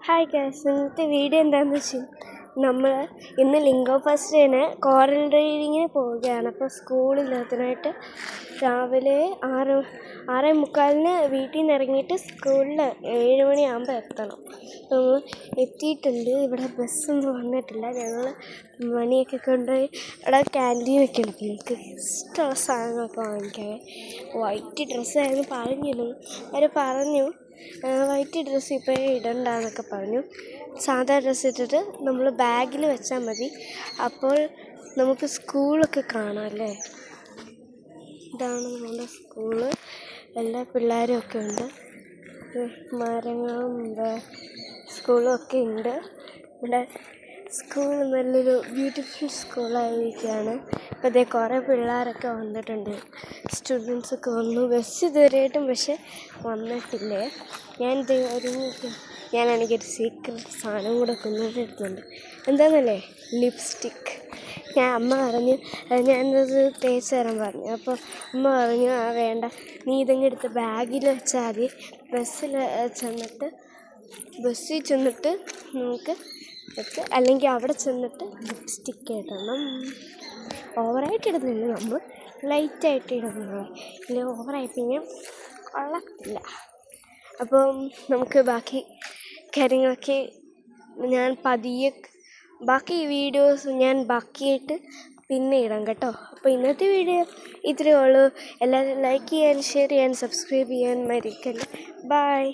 Hi guys, ഇന്നത്തെ video എന്താണെന്ന് വെച്ചാൽ നമ്മൾ ഇന്ന് ലിംഗോ ഫസ്റ്റ് ഡേന് കോറൽ റീഡിങ്ങിന് പോവുകയാണ്. അപ്പോൾ സ്കൂളില്ലാത്തതിനായിട്ട് രാവിലെ 6:45 വീട്ടിൽ നിന്ന് ഇറങ്ങിയിട്ട് സ്കൂളിൽ 7 മണിയാകുമ്പോൾ എത്തണം. നമ്മൾ എത്തിയിട്ടുണ്ട്. ഇവിടെ ബസ്സൊന്നും വന്നിട്ടില്ല. ഞങ്ങൾ മണിയൊക്കെ കൊണ്ടുപോയി ഇവിടെ ക്യാൻറ്റീനൊക്കെ ഉണ്ട്. നമുക്ക് ഇഷ്ടമുള്ള സാധനങ്ങളൊക്കെ വാങ്ങിക്കാൻ. വൈറ്റ് ഡ്രസ്സായിരുന്നു പറഞ്ഞിരുന്നു. അവർ പറഞ്ഞു വൈറ്റ് ഡ്രസ്സ് ഇപ്പോഴേ ഇടണ്ടെന്നൊക്കെ പറഞ്ഞു. സാധാ ഡ്രസ്സ് ഇട്ടിട്ട് നമ്മൾ ബാഗിൽ വെച്ചാൽ മതി. അപ്പോൾ നമുക്ക് സ്കൂളൊക്കെ കാണാമല്ലേ. ഇതാണ് നമ്മുടെ സ്കൂള്. എല്ലാ പിള്ളേരും ഒക്കെ ഉണ്ട്. മരങ്ങളും സ്കൂളും ഒക്കെ ഉണ്ട്. ഇവിടെ സ്കൂൾ നല്ലൊരു ബ്യൂട്ടിഫുൾ സ്കൂളായിരിക്കുകയാണ്. ഇപ്പോൾ അതേ കുറേ പിള്ളേരൊക്കെ വന്നിട്ടുണ്ട്. സ്റ്റുഡൻസൊക്കെ വന്നു. ബസ് ഇതുവരെയായിട്ടും പക്ഷെ വന്നിട്ടില്ലേ. ഞാനാണെങ്കിൽ ഒരു സീക്രട്ട് സാധനം കൂടെ കൊണ്ടുവന്നിട്ടുണ്ട്. എന്താണെന്നല്ലേ, ലിപ്സ്റ്റിക്ക്. അമ്മ പറഞ്ഞു ഞാനത് തേച്ച് തരാൻ പറഞ്ഞു. അപ്പോൾ അമ്മ പറഞ്ഞു വേണ്ട, നീ ഇതങ്ങ് എടുത്ത് ബാഗിൽ വെച്ചാൽ മതി. ബസ്സിൽ ചെന്നിട്ട് നമുക്ക് അല്ലെങ്കിൽ അവിടെ ചെന്നിട്ട് ലിപ്സ്റ്റിക്ക് ഇടണം. ഓവറായിട്ട് ഇടുന്നില്ല, നമ്മൾ ലൈറ്റായിട്ട് ഇടുന്നത്. ഇല്ല, ഓവറായിക്കഴിഞ്ഞാൽ കൊള്ളത്തില്ല. അപ്പം നമുക്ക് ബാക്കി കാര്യങ്ങളൊക്കെ ഞാൻ പതിയെ ബാക്കി വീഡിയോസ് ഞാൻ ബാക്കിയായിട്ട് പിന്നെ ഇടാം കേട്ടോ. അപ്പോൾ ഇന്നത്തെ വീഡിയോ ഇത്രയേ ഉള്ളൂ. എല്ലാവരും ലൈക്ക് ചെയ്യാൻ, ഷെയർ ചെയ്യാൻ, സബ്സ്ക്രൈബ് ചെയ്യാൻ മറക്കല്ലേ. ബൈ.